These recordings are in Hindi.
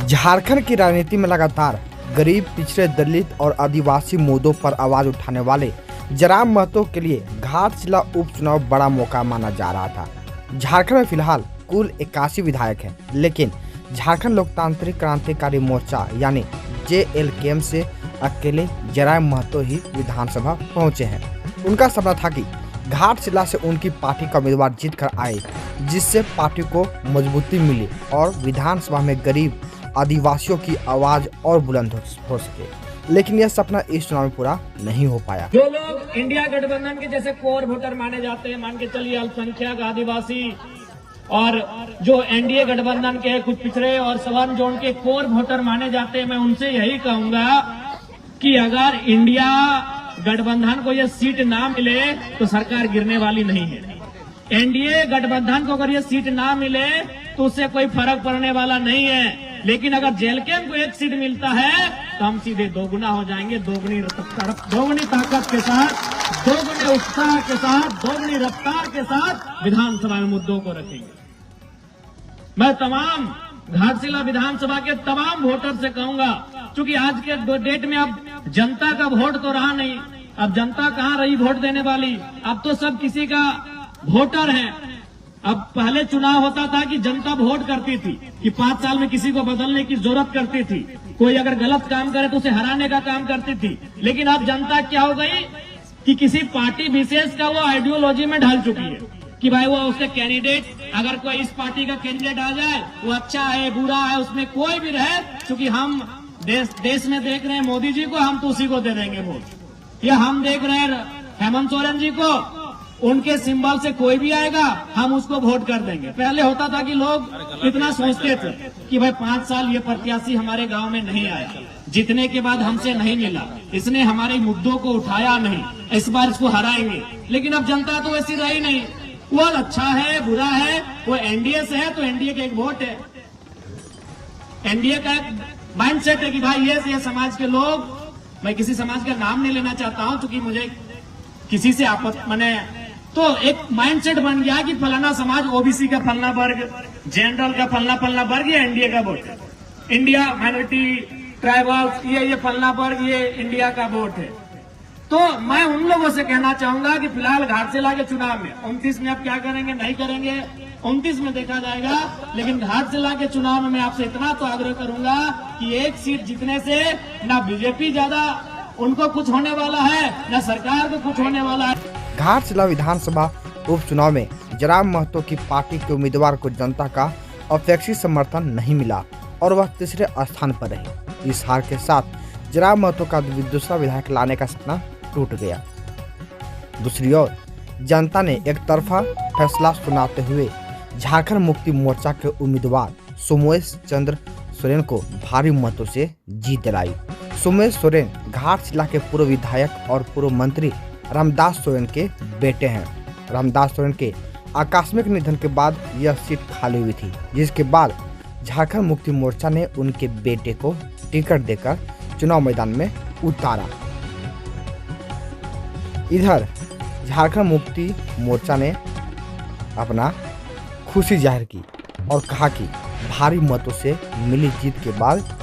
झारखंड की राजनीति में लगातार गरीब, पिछड़े, दलित और आदिवासी मुद्दों पर आवाज उठाने वाले जयराम महतो के लिए घाटशिला उपचुनाव बड़ा मौका माना जा रहा था। झारखंड में फिलहाल कुल 81 विधायक हैं, लेकिन झारखंड लोकतांत्रिक क्रांतिकारी मोर्चा यानी JLKM से अकेले जयराम महतो ही विधानसभा पहुंचे हैं। उनका सपना था कि घाटशिला से उनकी पार्टी का उम्मीदवार जीत कर आए, जिससे पार्टी को मजबूती मिले और विधानसभा में गरीब आदिवासियों की आवाज और बुलंद हो सके। लेकिन यह सपना इस चुनाव में पूरा नहीं हो पाया। जो लोग इंडिया गठबंधन के जैसे कोर वोटर माने जाते हैं, मान के चलिए अल्पसंख्यक, आदिवासी, और जो NDA गठबंधन के कुछ पिछड़े और सवर्ण जोन के कोर वोटर माने जाते हैं, मैं उनसे यही कहूंगा कि अगर इंडिया गठबंधन को यह सीट ना मिले तो सरकार गिरने वाली नहीं है। NDA गठबंधन को अगर ये सीट ना मिले तो उससे कोई फर्क पड़ने वाला नहीं है। लेकिन अगर JLKM को एक सीट मिलता है तो हम सीधे दोगुना हो जाएंगे, दोगुनी ताकत के साथ, दोगुने उत्साह के साथ, दोगुनी रफ्तार के साथ विधानसभा में मुद्दों को रखेंगे। मैं तमाम घाटशिला विधानसभा के तमाम वोटर से कहूंगा, क्योंकि आज के डेट में अब जनता का वोट तो रहा नहीं। अब जनता कहाँ रही वोट देने वाली? अब तो सब किसी का वोटर है। अब पहले चुनाव होता था कि जनता वोट करती थी कि 5 साल में किसी को बदलने की जरूरत करती थी, कोई अगर गलत काम करे तो उसे हराने का काम करती थी। लेकिन अब जनता क्या हो गई कि किसी पार्टी विशेष का वो आइडियोलॉजी में ढल चुकी है कि भाई वो उसके कैंडिडेट, अगर कोई इस पार्टी का कैंडिडेट आ जाए वो अच्छा है, बुरा है, उसमें कोई भी रहे, क्योंकि हम देश में देख रहे हैं मोदी जी को, हम तो उसी को दे देंगे वोट। या हम देख रहे हैं हेमंत सोरेन जी को, उनके सिंबल से कोई भी आएगा हम उसको वोट कर देंगे। पहले होता था कि लोग इतना सोचते थे कि भाई 5 साल ये प्रत्याशी हमारे गांव में नहीं आया, जीतने के बाद हमसे नहीं मिला, इसने हमारे मुद्दों को उठाया नहीं, इस बार इसको हराएंगे। लेकिन अब जनता तो वैसी रही नहीं, वो अच्छा है, बुरा है, वो NDA से है तो NDA का एक वोट है, NDA का एक माइंडसेट है कि भाई ये समाज के लोग, मैं किसी समाज का नाम नहीं लेना चाहता हूं क्योंकि मुझे किसी से आपत्ति, मैंने तो एक माइंडसेट बन गया कि फलाना समाज OBC का फलना वर्ग, जनरल का फलना वर्ग, ये NDA का वोट है, इंडिया माइनॉरिटी ट्राइबल्स ये फलना वर्ग, ये इंडिया का वोट है। तो मैं उन लोगों से कहना चाहूंगा कि फिलहाल घाटशिला के चुनाव में 29 में आप क्या करेंगे नहीं करेंगे 29 में देखा जाएगा। लेकिन घाटशिला के चुनाव में मैं आपसे इतना तो आग्रह करूंगा कि एक सीट जीतने से ना BJP ज्यादा उनको कुछ होने वाला है, ना सरकार को कुछ होने वाला है। घाटशिला विधानसभा उपचुनाव में जयराम महतो की पार्टी के उम्मीदवार को जनता का अपेक्षित समर्थन नहीं मिला और वह तीसरे स्थान पर रहे। इस हार के साथ जयराम महतो का दूसरा विधायक लाने का सपना टूट गया। दूसरी ओर जनता ने एक तरफा फैसला सुनाते हुए झारखंड मुक्ति मोर्चा के उम्मीदवार सोमेश चंद्र सोरेन को भारी मतों से जीत दिलाई। सोमेश सोरेन घाटशिला के पूर्व विधायक और पूर्व मंत्री रामदास सोरेन के बेटे हैं। रामदास सोरेन के आकस्मिक निधन के बाद यह सीट खाली हुई थी, जिसके बाद झारखंड मुक्ति मोर्चा ने उनके बेटे को टिकट देकर चुनाव मैदान में उतारा। इधर झारखंड मुक्ति मोर्चा ने अपना खुशी जाहिर की और कहा कि भारी मतों से मिली जीत के बाद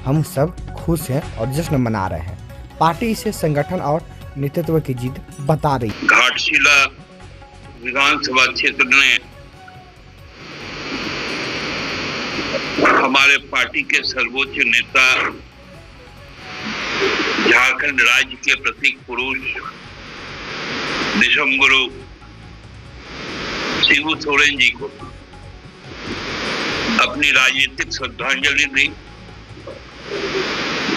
हम सब खुश हैं और जश्न मना रहे हैं। पार्टी इसे संगठन और नेतृत्व की जीत बता रही। घाटशिला विधानसभा क्षेत्र में हमारे पार्टी के सर्वोच्च नेता, झारखंड राज्य के प्रतीक पुरुष, विश्वगुरु शिबू सोरेन जी को अपनी राजनीतिक श्रद्धांजलि दी।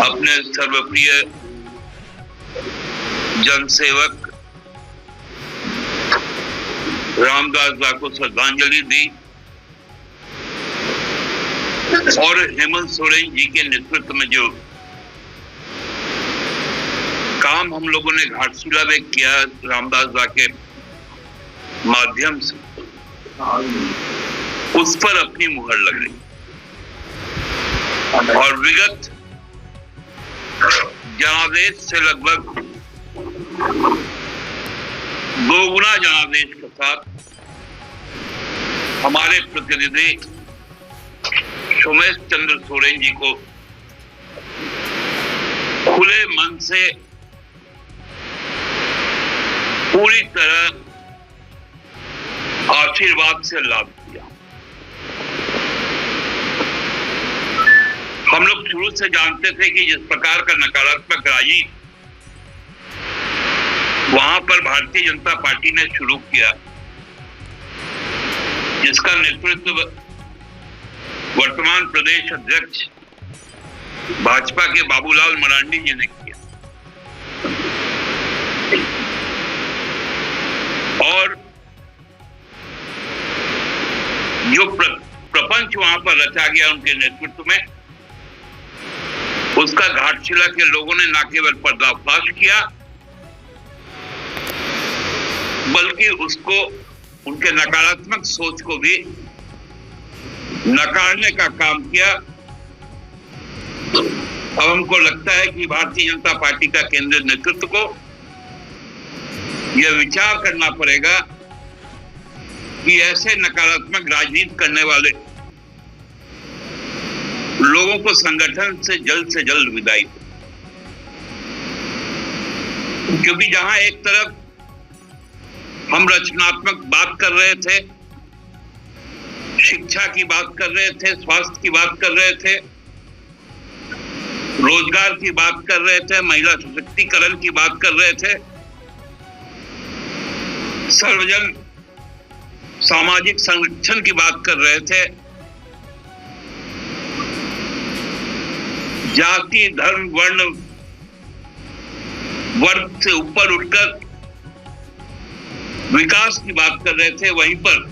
अपने सर्वप्रिय जनसेवक रामदास दा को श्रद्धांजलि दी और हेमंत सोरेन जी के नेतृत्व में जो काम हम लोगों ने घाटशिला में किया रामदास दा के माध्यम से, उस पर अपनी मुहर लग रही और विगत जनादेश से लगभग 2 गुना जनादेश के साथ हमारे प्रतिनिधि सोमेश चंद्र सोरेन जी को खुले मन से पूरी तरह आशीर्वाद से लाभ दिया। हम लोग शुरू से जानते थे कि जिस प्रकार का नकारात्मक राजनीति वहां पर भारतीय जनता पार्टी ने शुरू किया, जिसका नेतृत्व वर्तमान प्रदेश अध्यक्ष भाजपा के बाबूलाल मरांडी जी ने किया, और जो प्रपंच वहां पर रचा गया उनके नेतृत्व में, उसका घाटशिला के लोगों ने न केवल पर्दाफाश किया बल्कि उसको, उनके नकारात्मक सोच को भी नकारने का काम किया। अब हमको लगता है कि भारतीय जनता पार्टी का केंद्रीय नेतृत्व को यह विचार करना पड़ेगा कि ऐसे नकारात्मक राजनीति करने वाले लोगों को संगठन से जल्द विदाई हो, क्योंकि जहां एक तरफ हम रचनात्मक बात कर रहे थे, शिक्षा की बात कर रहे थे, स्वास्थ्य की बात कर रहे थे, रोजगार की बात कर रहे थे, महिला सशक्तिकरण की बात कर रहे थे, सर्वजन सामाजिक संरक्षण की बात कर रहे थे, जाति धर्म वर्ण वर्ग से ऊपर उठकर विकास की बात कर रहे थे, वहीं पर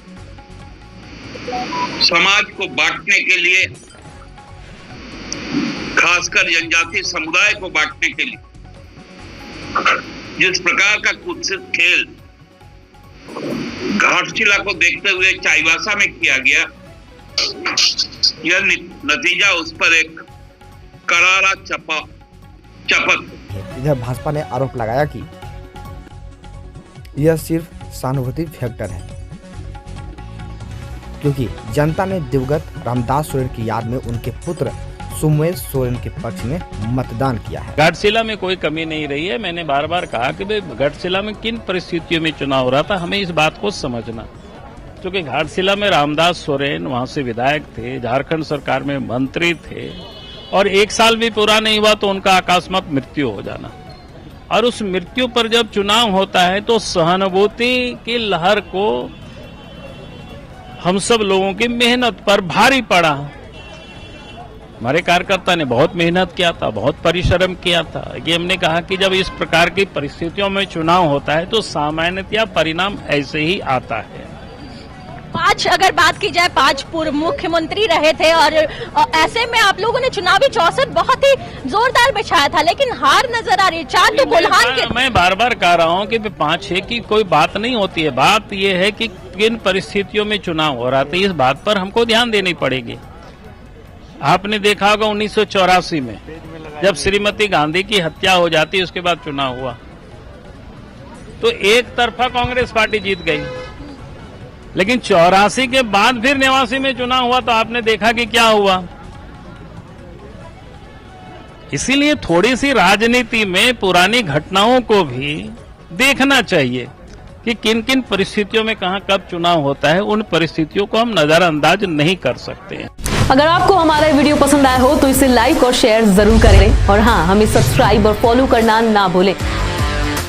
समाज को बांटने के लिए, खासकर जनजातीय समुदाय को बांटने के लिए जिस प्रकार का कुत्सित खेल घाटशिला को देखते हुए चाईबासा में किया गया, यह नतीजा उस पर एक करारा चपत। इधर भाजपा ने आरोप लगाया कि यह सिर्फ सहानुभूति फैक्टर है, क्योंकि जनता ने दिवंगत रामदास सोरेन की याद में उनके पुत्र सोमेश सोरेन के पक्ष में मतदान किया है। घाटशिला में कोई कमी नहीं रही है। मैंने बार बार कहा कि भाई घाटशिला में किन परिस्थितियों में चुनाव हो रहा था, हमें इस बात को समझना, क्योंकि घाटशिला में रामदास सोरेन वहां से विधायक थे, झारखंड सरकार में मंत्री थे, और 1 साल भी पूरा नहीं हुआ तो उनका अकस्मात मृत्यु हो जाना, और उस मृत्यु पर जब चुनाव होता है तो सहानुभूति की लहर को हम सब लोगों की मेहनत पर भारी पड़ा। हमारे कार्यकर्ता ने बहुत मेहनत किया था, बहुत परिश्रम किया था। ये हमने कहा कि जब इस प्रकार की परिस्थितियों में चुनाव होता है तो सामान्यतया परिणाम ऐसे ही आता है। 5 अगर बात की जाए, 5 पूर्व मुख्यमंत्री रहे थे, और ऐसे में आप लोगों ने चुनावी 64 बहुत ही जोरदार बिछाया था, लेकिन हार नजर आ रही है। 4 तो कोल्हान के। मैं बार बार कह रहा हूँ कि 5-6 की कोई बात नहीं होती है, बात यह है कि किन परिस्थितियों में चुनाव हो रहा था, इस बात पर हमको ध्यान देनी पड़ेगी। आपने देखा होगा 1984 में जब श्रीमती गांधी की हत्या हो जाती, उसके बाद चुनाव हुआ तो एक तरफा कांग्रेस पार्टी जीत गई, लेकिन 84 के बाद फिर 89 में चुनाव हुआ तो आपने देखा कि क्या हुआ। इसीलिए थोड़ी सी राजनीति में पुरानी घटनाओं को भी देखना चाहिए कि किन किन परिस्थितियों में कहां कब चुनाव होता है। उन परिस्थितियों को हम नजरअंदाज नहीं कर सकते हैं। अगर आपको हमारा वीडियो पसंद आया हो तो इसे लाइक और शेयर जरूर करें, और हाँ, हमें सब्सक्राइब और फॉलो करना ना भूलें